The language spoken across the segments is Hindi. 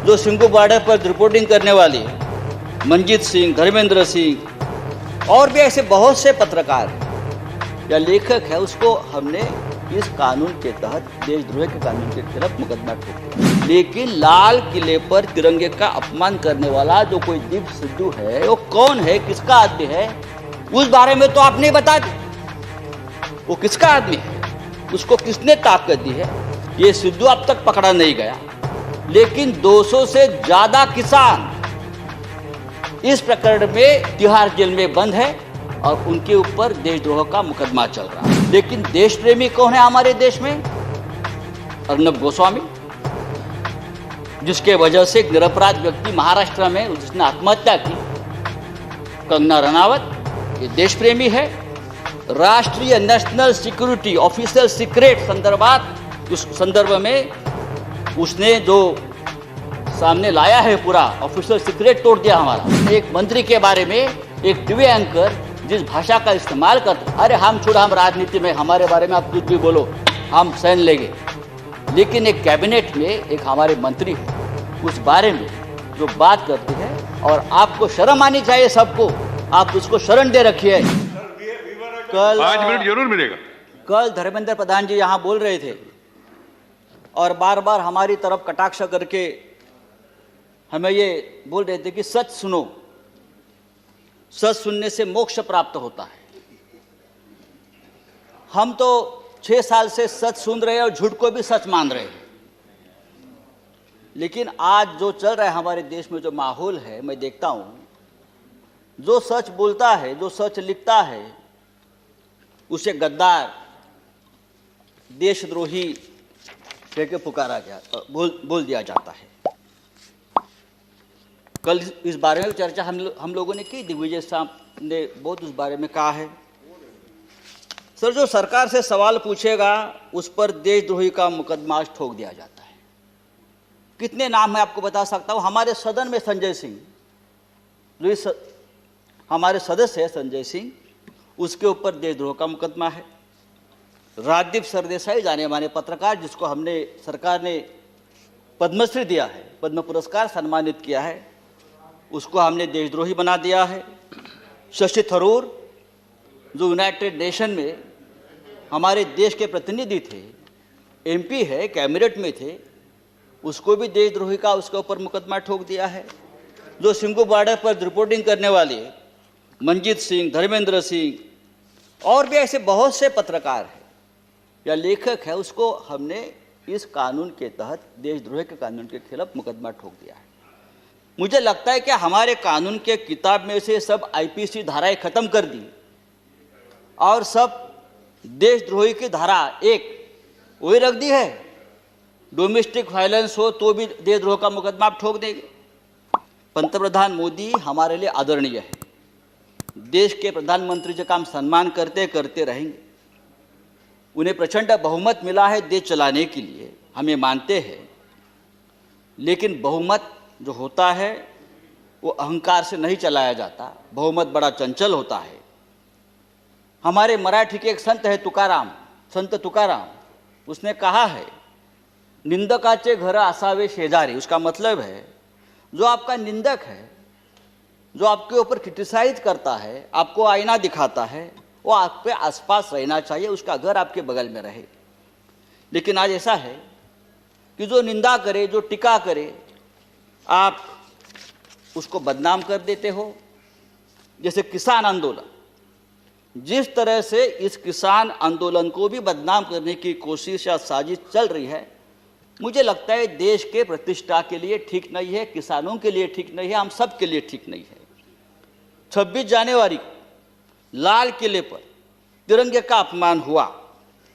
जो सिंघू बॉर्डर पर रिपोर्टिंग करने वाले मंजीत सिंह, धर्मेंद्र सिंह और भी ऐसे बहुत से पत्रकार या लेखक है, उसको हमने इस कानून के तहत, देशद्रोह के कानून के खिलाफ मुकदमा ठोका। लेकिन लाल किले पर तिरंगे का अपमान करने वाला जो कोई दीप सिद्धू है, वो कौन है, किसका आदमी है, उस बारे में तो आप नहीं बता दी। वो किसका आदमी है, उसको किसने ताकत दी है, ये सिद्धू अब तक पकड़ा नहीं गया। लेकिन 200 से ज्यादा किसान इस प्रकरण में तिहाड़ जेल में बंद है और उनके ऊपर देशद्रोह का मुकदमा चल रहा है। लेकिन देश प्रेमी कौन है हमारे देश में? अर्नब गोस्वामी, जिसके वजह से एक निरपराध व्यक्ति महाराष्ट्र में जिसने आत्महत्या की। कंगना रनावत, ये देश प्रेमी है। राष्ट्रीय नेशनल सिक्योरिटी ऑफिशियल सीक्रेट संदर्भात, उस संदर्भ में उसने जो सामने लाया है पूरा ऑफिशियल सीक्रेट तोड़ दिया हमारा। एक मंत्री के बारे में एक टीवी एंकर जिस भाषा का इस्तेमाल करते, अरे हम छोड़ा, हम राजनीति में, हमारे बारे में आप कुछ भी बोलो, हम सहन लेंगे। लेकिन एक कैबिनेट में एक हमारे मंत्री है, उस बारे में जो बात करती है, और आपको शर्म आनी चाहिए सबको, आप उसको शरण दे रखिए। कल 5 मिनट जरूर मिलेगा। कल धर्मेंद्र प्रधान जी यहाँ बोल रहे थे और बार बार हमारी तरफ कटाक्ष करके हमें ये बोल रहे थे कि सच सुनो, सच सुनने से मोक्ष प्राप्त होता है। हम तो 6 साल से सच सुन रहे हैं और झूठ को भी सच मान रहे हैं। लेकिन आज जो चल रहा है हमारे देश में, जो माहौल है, मैं देखता हूं, जो सच बोलता है, जो सच लिखता है, उसे गद्दार, देशद्रोही कह के पुकारा गया, बोल दिया जाता है। कल इस बारे में चर्चा हम लोगों ने की, दिग्विजय साहब ने बहुत उस बारे में कहा है। सर, जो सरकार से सवाल पूछेगा उस पर देशद्रोही का मुकदमा ठोक दिया जाता है। कितने नाम मैं आपको बता सकता हूं। हमारे सदन में संजय सिंह, जो हमारे सदस्य है संजय सिंह, उसके ऊपर देशद्रोह का मुकदमा है। राजदीप सरदेसाई, जाने माने पत्रकार, जिसको हमने, सरकार ने पद्मश्री दिया है, पद्म पुरस्कार सम्मानित किया है, उसको हमने देशद्रोही बना दिया है। शशि थरूर, जो यूनाइटेड नेशन में हमारे देश के प्रतिनिधि थे, एमपी है, कैबिनेट में थे, उसको भी देशद्रोही का उसके ऊपर मुकदमा ठोक दिया है। जो सिंघू बॉर्डर पर रिपोर्टिंग करने वाले मंजीत सिंह, धर्मेंद्र सिंह और भी ऐसे बहुत से पत्रकार हैं या लेखक है, उसको हमने इस कानून के तहत, देशद्रोह के कानून के खिलाफ मुकदमा ठोक दिया है। मुझे लगता है कि हमारे कानून के किताब में से सब आईपीसी धाराएं खत्म कर दी और सब देशद्रोही की धारा एक वही रख दी है। डोमेस्टिक वायलेंस हो तो भी देशद्रोह का मुकदमा आप ठोक देंगे। पंतप्रधान मोदी हमारे लिए आदरणीय है, देश के प्रधानमंत्री जी का हम सम्मान करते करते रहेंगे। उन्हें प्रचंड बहुमत मिला है देश चलाने के लिए, हमें मानते हैं। लेकिन बहुमत जो होता है वो अहंकार से नहीं चलाया जाता, बहुमत बड़ा चंचल होता है। हमारे मराठी के एक संत है तुकाराम, संत तुकाराम, उसने कहा है, निंदकाचे घर असावे शेजारी। उसका मतलब है, जो आपका निंदक है, जो आपके ऊपर क्रिटिसाइज करता है, आपको आईना दिखाता है, वो आपके आसपास रहना चाहिए, उसका घर आपके बगल में रहे। लेकिन आज ऐसा है कि जो निंदा करे, जो टीका करे, आप उसको बदनाम कर देते हो। जैसे किसान आंदोलन, जिस तरह से इस किसान आंदोलन को भी बदनाम करने की कोशिश या साजिश चल रही है, मुझे लगता है देश के प्रतिष्ठा के लिए ठीक नहीं है, किसानों के लिए ठीक नहीं है, हम सब के लिए ठीक नहीं है। 26 जनवरी को लाल किले पर तिरंगे का अपमान हुआ,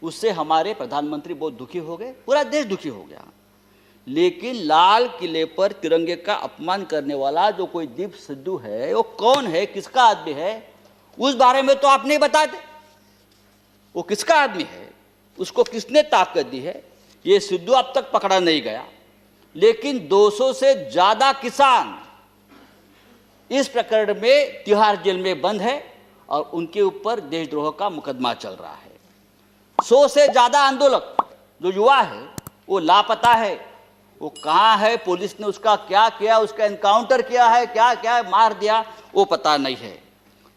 उससे हमारे प्रधानमंत्री बहुत दुखी हो गए, पूरा देश दुखी हो गया। लेकिन लाल किले पर तिरंगे का अपमान करने वाला जो कोई दीप सिद्धू है, वो कौन है, किसका आदमी है, उस बारे में तो आप नहीं बताते। वो किसका आदमी है, उसको किसने ताकत दी है, ये सिद्धू अब तक पकड़ा नहीं गया। लेकिन 200 से ज्यादा किसान इस प्रकरण में तिहाड़ जेल में बंद है और उनके ऊपर देशद्रोह का मुकदमा चल रहा है। 100 से ज्यादा आंदोलक जो युवा है वो लापता है, वो कहाँ है, पुलिस ने उसका क्या किया, उसका एनकाउंटर किया है, क्या क्या मार दिया, वो पता नहीं है।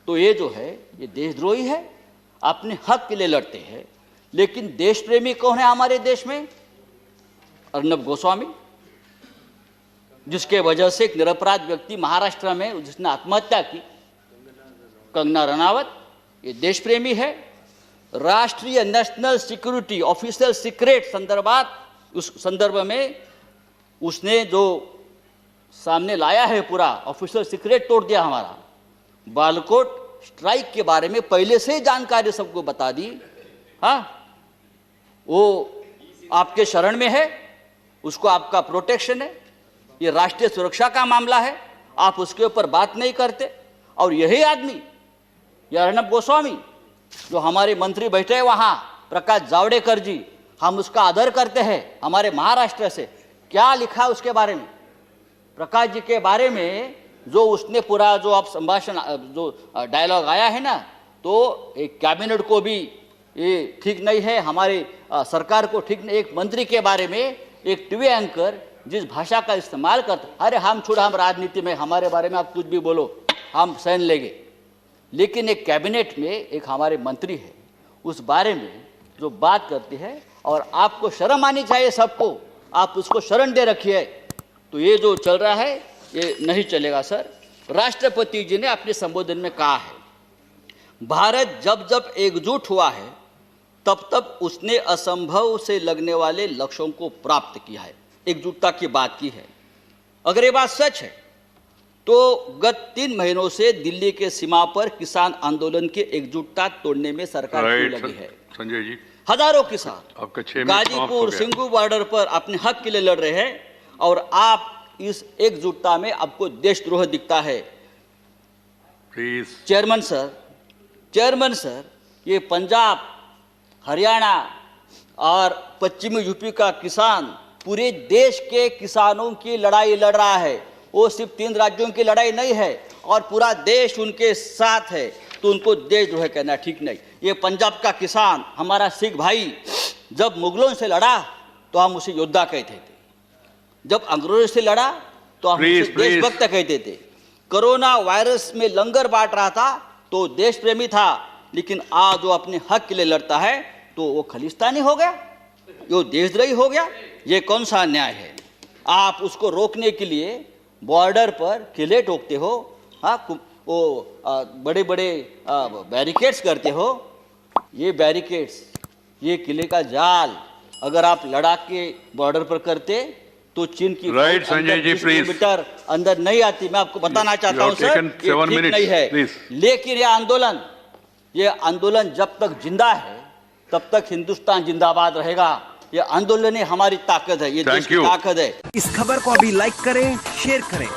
तो ये जो है ये देशद्रोही है, अपने हक के लिए लड़ते हैं। लेकिन देश प्रेमी कौन है हमारे देश में? अर्नब गोस्वामी, जिसके वजह से एक निरपराध व्यक्ति महाराष्ट्र में जिसने आत्महत्या की, कंगना रनावत, ये देश प्रेमी है। राष्ट्रीय नेशनल सिक्योरिटी ऑफिशियल सीक्रेट संदर्भात, उस संदर्भ में उसने जो सामने लाया है पूरा ऑफिशियल सीक्रेट तोड़ दिया हमारा। बालाकोट स्ट्राइक के बारे में पहले से ही जानकारी सबको बता दी। हाँ, वो आपके शरण में है, उसको आपका प्रोटेक्शन है, ये राष्ट्रीय सुरक्षा का मामला है, आप उसके ऊपर बात नहीं करते। और यही आदमी, ये अर्नब गोस्वामी, जो हमारे मंत्री बैठे हैं वहाँ, प्रकाश जावड़ेकर जी, हम उसका आदर करते हैं, हमारे महाराष्ट्र से। क्या लिखा उसके बारे में, प्रकाश जी के बारे में, जो उसने पूरा जो आप संभाषण जो डायलॉग आया है ना, तो एक कैबिनेट को भी ये ठीक नहीं है, हमारे सरकार को ठीक नहीं। एक मंत्री के बारे में एक टीवी एंकर जिस भाषा का इस्तेमाल करते, अरे हम छोड़ा, हम राजनीति में, हमारे बारे में आप कुछ भी बोलो, हम सहन लेंगे। लेकिन एक कैबिनेट में एक हमारे मंत्री है, उस बारे में जो बात करती है, और आपको शर्म आनी चाहिए सबको, आप उसको शरण दे रखिए। तो ये जो चल रहा है ये नहीं चलेगा सर। राष्ट्रपति जी ने अपने संबोधन में कहा है, भारत जब जब एकजुट हुआ है तब तब उसने असंभव से लगने वाले लक्ष्यों को प्राप्त किया है, एकजुटता की बात की है। अगर ये बात सच है तो गत 3 महीनों से दिल्ली के सीमा पर किसान आंदोलन की एकजुटता तोड़ने में सरकार क्यों लगी है? संजय जी, हजारों किसान गाजीपुर सिंगू बॉर्डर पर अपने हक के लिए लड़ रहे हैं, और आप इस एकजुटता में आपको देशद्रोह दिखता है। प्लीज चेयरमैन सर, ये पंजाब, हरियाणा और पश्चिमी यूपी का किसान पूरे देश के किसानों की लड़ाई लड़ रहा है। वो सिर्फ 3 राज्यों की लड़ाई नहीं है, और पूरा देश उनके साथ है। तो उनको देशद्रोह कहना ठीक नहीं। ये पंजाब का किसान, हमारा सिख भाई, जब मुगलों से लड़ा तो हम उसे योद्धा कहते थे, जब अंग्रेजों से लड़ा तो हम उसे देशभक्त कहते थे। कोरोना वायरस में लंगर बांट रहा था तो देश प्रेमी था, लेकिन आज जो अपने हक के लिए लड़ता है तो वो खालिस्तानी हो गया, वो देशद्रोही हो गया। ये कौन सा अन्याय है? आप उसको रोकने के लिए बॉर्डर पर किले ठोकते हो, हाँ, वो बड़े बड़े बैरिकेड्स करते हो। ये बैरिकेड्स, ये किले का जाल अगर आप लद्दाख के बॉर्डर पर करते तो चीन की right Sanjay ji, please, kilometre अंदर नहीं आती। मैं आपको बताना चाहता हूं सर, ये ठीक नहीं है। लेकिन ये आंदोलन जब तक जिंदा है तब तक हिंदुस्तान जिंदाबाद रहेगा। ये आंदोलन ही हमारी ताकत है, ये देश की ताकत है। इस खबर को अभी लाइक करें, शेयर करें,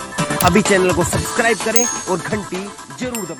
अभी चैनल को सब्सक्राइब करें और घंटी जरूर दबाएं।